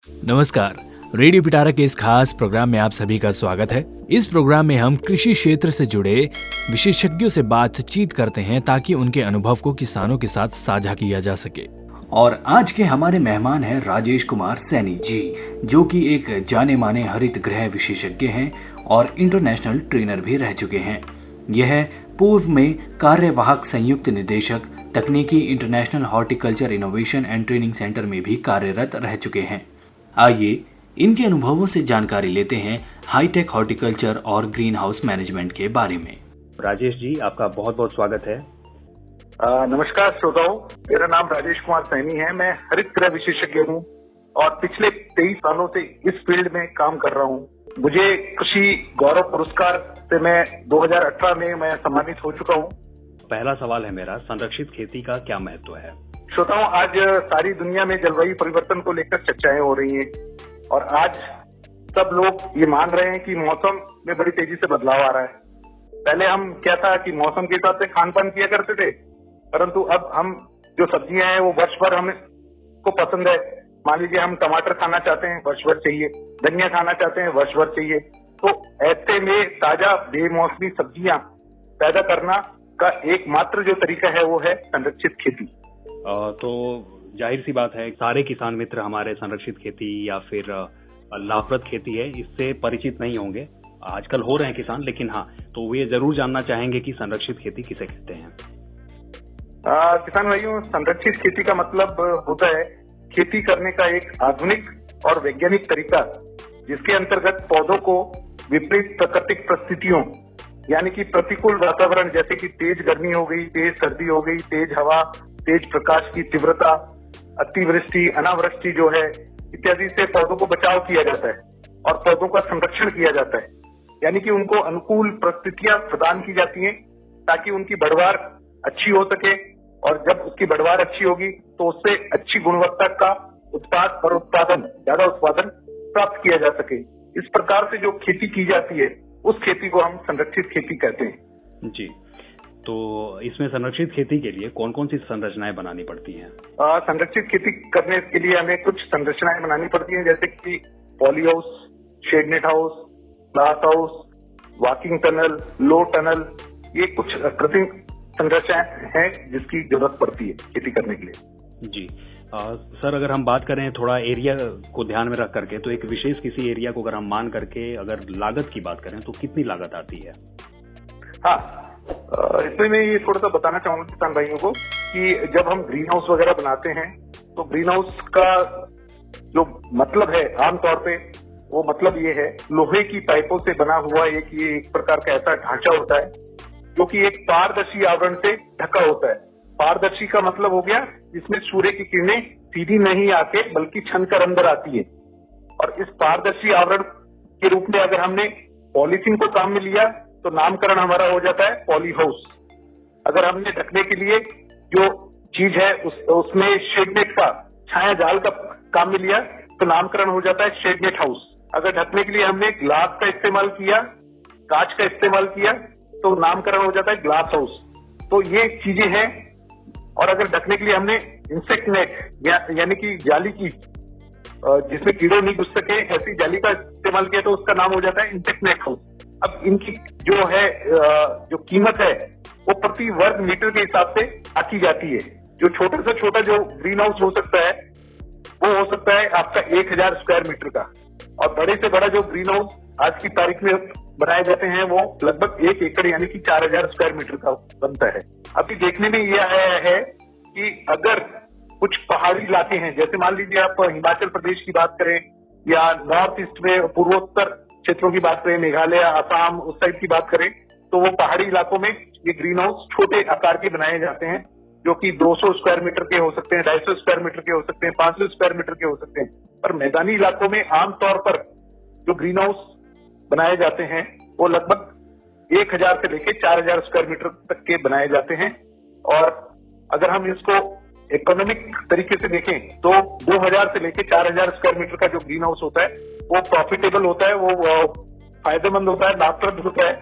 नमस्कार। रेडियो पिटारा के इस खास प्रोग्राम में आप सभी का स्वागत है। इस प्रोग्राम में हम कृषि क्षेत्र से जुड़े विशेषज्ञों से बातचीत करते हैं ताकि उनके अनुभव को किसानों के साथ साझा किया जा सके। और आज के हमारे मेहमान हैं राजेश कुमार सैनी जी, जो कि एक जाने माने हरित गृह विशेषज्ञ हैं और इंटरनेशनल ट्रेनर भी रह चुके हैं। यह पूर्व में कार्यवाहक संयुक्त निदेशक तकनीकी international horticulture innovation and training centre में भी कार्यरत रह चुके हैं। आइए इनके अनुभवों से जानकारी लेते हैं हाईटेक हॉर्टिकल्चर और ग्रीन हाउस मैनेजमेंट के बारे में। राजेश जी, आपका बहुत बहुत स्वागत है। नमस्कार श्रोताओं, मेरा नाम राजेश कुमार सैनी है। मैं हरित गृह विशेषज्ञ हूँ और पिछले 23 सालों से इस फील्ड में काम कर रहा हूँ। मुझे कृषि गौरव पुरस्कार से मैं 2018 में मैं सम्मानित हो चुका हूँ। पहला सवाल है मेरा, संरक्षित खेती का क्या महत्व है? श्रोताओं, आज सारी दुनिया में जलवायु परिवर्तन को लेकर चर्चाएं हो रही हैं और आज सब लोग ये मान रहे हैं कि मौसम में बड़ी तेजी से बदलाव आ रहा है। पहले हम क्या था कि मौसम के हिसाब से खान पान किया करते थे, परंतु अब हम जो सब्जियां हैं वो वर्ष भर हमें को पसंद है। मान लीजिए हम टमाटर खाना चाहते हैं, वर्ष भर चाहिए, धनिया खाना चाहते हैं, वर्ष भर चाहिए। तो ऐसे में ताजा बेमौसमी सब्जियां पैदा करना का एकमात्र जो तरीका है वो है संरक्षित खेती। तो जाहिर सी बात है, सारे किसान मित्र हमारे संरक्षित खेती या फिर लाभप्रद खेती है इससे परिचित नहीं होंगे। आजकल हो रहे हैं किसान, लेकिन हाँ, तो वो ये जरूर जानना चाहेंगे कि संरक्षित खेती किसे कहते हैं। किसान भाइयों, संरक्षित खेती का मतलब होता है खेती करने का एक आधुनिक और वैज्ञानिक तरीका, जिसके अंतर्गत पौधों को विपरीत प्राकृतिक परिस्थितियों यानी कि प्रतिकूल वातावरण जैसे कि तेज गर्मी हो गई, तेज सर्दी हो गई, तेज हवा, तेज प्रकाश की तीव्रता, अतिवृष्टि, अनावृष्टि जो है इत्यादि से पौधों को बचाव किया जाता है और पौधों का संरक्षण किया जाता है। यानी कि उनको अनुकूल परिस्थितियां प्रदान की जाती हैं ताकि उनकी बढ़वार अच्छी हो सके, और जब उसकी बढ़वार अच्छी होगी तो उससे अच्छी गुणवत्ता का उत्पाद और ज्यादा उत्पादन प्राप्त किया जा सके। इस प्रकार से जो खेती की जाती है उस खेती को हम संरक्षित खेती कहते हैं। जी, तो इसमें संरक्षित खेती के लिए कौन कौन सी संरचनाएं बनानी पड़ती हैं? संरक्षित खेती करने के लिए हमें कुछ संरचनाएं बनानी पड़ती हैं, जैसे कि poly house, shed net house, glass house, walking tunnel, low tunnel, ये कुछ कृत्रिम संरचनाएं हैं जिसकी जरूरत पड़ती है खेती करने के लिए। जी सर, अगर हम बात करें थोड़ा एरिया को ध्यान में रख करके, तो एक विशेष किसी एरिया को अगर हम मान करके अगर लागत की बात करें तो कितनी लागत आती है? हाँ, इसमें मैं ये थोड़ा सा बताना चाहूंगा किसान भाइयों को कि जब हम ग्रीन हाउस वगैरह बनाते हैं तो ग्रीन हाउस का जो मतलब है आमतौर पे वो मतलब ये है, लोहे की पाइपों से बना हुआ एक प्रकार का ऐसा ढांचा होता है जो कि एक पारदर्शी आवरण से ढका होता है। पारदर्शी का मतलब हो गया जिसमें सूर्य की किरणें सीधी नहीं आके बल्कि छन कर अंदर आती है। और इस पारदर्शी आवरण के रूप में अगर हमने पॉलीथीन को काम में लिया तो नामकरण हमारा हो जाता है पॉली हाउस। अगर हमने ढकने के लिए जो चीज है उसमें शेड नेट का छाया जाल का काम में लिया तो नामकरण हो जाता है शेड नेट हाउस। अगर ढकने के लिए हमने ग्लास का इस्तेमाल किया, कांच का इस्तेमाल किया, तो नामकरण हो जाता है ग्लास हाउस। तो ये चीजें हैं। और अगर ढकने के लिए हमने इंसेक्ट नेट यानी कि जाली की जिसमें कीड़े नहीं घुस सके ऐसी जाली का इस्तेमाल किया तो उसका नाम हो जाता है इंसेक्ट नेट हाउस। अब इनकी जो है जो कीमत है वो प्रति वर्ग मीटर के हिसाब से आकी जाती है। जो छोटा से छोटा जो ग्रीन हाउस हो सकता है वो हो सकता है आपका 1000 स्क्वायर मीटर का, और बड़े से बड़ा जो ग्रीन हाउस आज की तारीख में बनाए जाते हैं वो लगभग 1 एकड़ यानी कि 4000 स्क्वायर मीटर का बनता है। अभी देखने में ये आया है कि अगर कुछ पहाड़ी इलाके हैं, जैसे मान लीजिए आप हिमाचल प्रदेश की बात करें या नॉर्थ ईस्ट में पूर्वोत्तर क्षेत्रों की बात करें, मेघालय, असम, उस साइड की बात करें, तो वो पहाड़ी इलाकों में ये ग्रीन हाउस छोटे आकार के बनाए जाते हैं जो कि 200 स्क्वायर मीटर के हो सकते हैं, 250 स्क्वायर मीटर के हो सकते हैं, 500 स्क्वायर मीटर के हो सकते हैं। पर मैदानी इलाकों में आमतौर पर जो ग्रीन हाउस बनाए जाते हैं वो लगभग 1000 से लेकर 4000 स्क्वायर मीटर तक के बनाए जाते हैं। और अगर हम इसको इकोनॉमिक तरीके से देखें तो 2000 से लेकर 4000 स्क्वायर मीटर का जो ग्रीन हाउस होता है वो प्रॉफिटेबल होता है, वो फायदेमंद होता है, लाभप्रद होता है।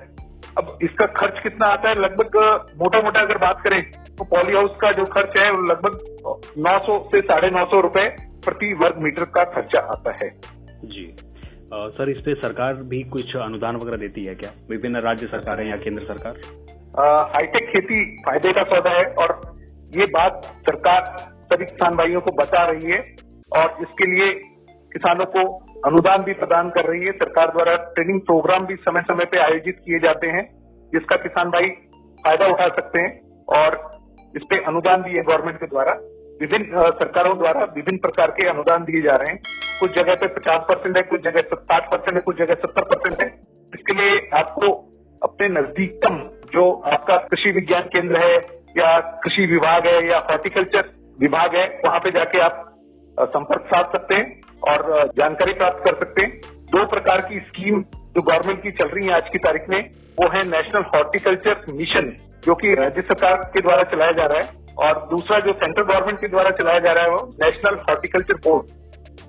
अब इसका खर्च कितना आता है, लगभग मोटा मोटा अगर बात करें तो पॉली हाउस का जो खर्च है वो लगभग 900 से 950 रुपए प्रति वर्ग मीटर का खर्चा आता है। जी सर, इस पे सरकार भी कुछ अनुदान वगैरह देती है क्या, विभिन्न राज्य सरकारें या केंद्र सरकार? हाईटेक खेती फायदे का सौदा है और ये बात सरकार सभी किसान भाइयों को बता रही है और इसके लिए किसानों को अनुदान भी प्रदान कर रही है। सरकार द्वारा ट्रेनिंग प्रोग्राम भी समय समय पे आयोजित किए जाते हैं जिसका किसान भाई फायदा उठा सकते हैं और इस पे अनुदान भी है गवर्नमेंट के द्वारा। विभिन्न सरकारों द्वारा विभिन्न प्रकार के अनुदान दिए जा रहे हैं। कुछ जगह पे 50% है, कुछ जगह 60% है, कुछ जगह 70% है। इसके लिए आपको अपने नजदीकतम जो आपका कृषि विज्ञान केंद्र है या कृषि विभाग है या हॉर्टिकल्चर विभाग है, वहां पे जाके आप संपर्क साध सकते हैं और जानकारी प्राप्त कर सकते हैं। 2 प्रकार की स्कीम जो गवर्नमेंट की चल रही है आज की तारीख में, वो है नेशनल हॉर्टिकल्चर मिशन जो कि राज्य सरकार के द्वारा चलाया जा रहा है और दूसरा जो सेंट्रल गवर्नमेंट के द्वारा चलाया जा रहा है वो नेशनल हॉर्टिकल्चर बोर्ड।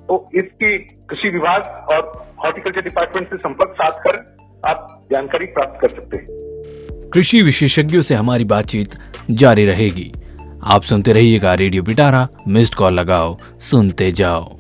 तो इसकी कृषि विभाग और हॉर्टिकल्चर डिपार्टमेंट से संपर्क साध कर आप जानकारी प्राप्त कर सकते हैं। कृषि विशेषज्ञों से हमारी बातचीत जारी रहेगी। आप सुनते रहिएगा रेडियो पिटारा। मिस्ड कॉल लगाओ, सुनते जाओ।